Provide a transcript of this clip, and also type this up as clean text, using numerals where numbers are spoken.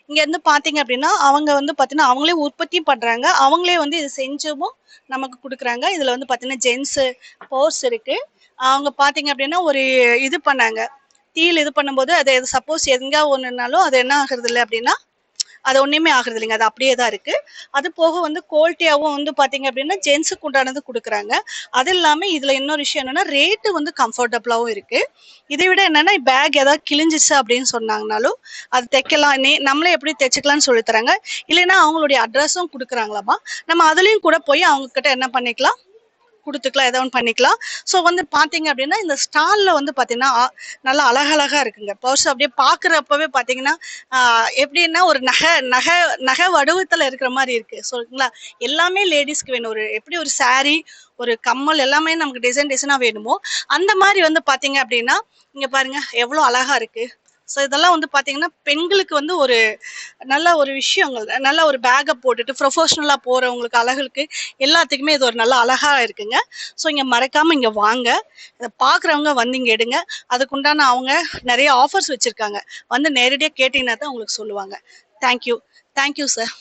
இங்க இருந்து பாத்தீங்க அப்படின்னா அவங்க வந்து பாத்தீங்கன்னா அவங்களே உற்பத்தி பண்றாங்க, அவங்களே வந்து இது செஞ்சவும் நமக்கு கொடுக்குறாங்க. இதுல வந்து பாத்தீங்கன்னா ஜென்ஸ் பர்ஸ் இருக்கு. அவங்க பாத்தீங்க அப்படின்னா ஒரு இது பண்ணாங்க, தீல் இது பண்ணும்போது அது சப்போஸ் எங்க ஒண்ணுனாலும் அது என்ன ஆகுறது இல்லை அப்படின்னா அது ஒண்ணுமே ஆகுறது இல்லைங்க, அது அப்படியே தான் இருக்கு. அது போக வந்து குவாலிட்டியாவும் வந்து பாத்தீங்க அப்படின்னா ஜென்ஸுக்கு உண்டானது கொடுக்குறாங்க. அது இல்லாம இதுல இன்னொரு விஷயம் என்னன்னா ரேட்டு வந்து கம்ஃபர்டபுளாவும் இருக்கு. இதை விட என்னன்னா பேக் ஏதாவது கிழிஞ்சிச்சு அப்படின்னு சொன்னாங்கனாலும் அது தைக்கலாம், நம்மளே எப்படி தைச்சுக்கலாம்னு சொல்லி தராங்க. இல்லைன்னா அவங்களுடைய அட்ரஸும் கொடுக்குறாங்களாமா, நம்ம அதுலயும் கூட போய் அவங்க கிட்ட என்ன பண்ணிக்கலாம், குடுத்துக்கலாம், ஏதோ ஒண்ணு பண்ணிக்கலாம். ஸோ வந்து பார்த்தீங்க அப்படின்னா, இந்த ஸ்டால்ல வந்து பார்த்தீங்கன்னா, நல்லா அழகழகா இருக்குங்க. பர்ஸ் அப்படியே பார்க்குறப்பவே பார்த்தீங்கன்னா, ஆ எப்படின்னா ஒரு நகை வடிவத்துல இருக்கிற மாரி இருக்கு. சரிங்களா? எல்லாமே லேடீஸ்க்கு வேணும். ஒரு எப்படி ஒரு சாரி, ஒரு கம்மல் எல்லாமே நமக்கு டிசைனா வேணுமோ, அந்த மாரி வந்து பார்த்தீங்க அப்படின்னா, இங்க பாருங்க எவ்வளோ அழகா இருக்கு. ஸோ இதெல்லாம் வந்து பார்த்தீங்கன்னா, பெண்களுக்கு வந்து ஒரு நல்ல ஒரு விஷயங்கள். நல்ல ஒரு பேக்க போட்டுட்டு ப்ரொஃபஷனலா போறவங்களுக்கு அழகுக்கு எல்லாத்துக்குமே இது ஒரு நல்ல அழகா இருக்குங்க. ஸோ இங்க மறக்காம இங்க வாங்க. இத பார்க்குறவங்க வந்து இங்க எடுங்க. அதுக்குண்டான அவங்க நெறைய ஆஃபர்ஸ் வச்சிருக்காங்க. வந்து நேரடியா கேட்டீங்கன்னா தான் உங்களுக்கு சொல்லுவாங்க. Thank you. Thank you sir.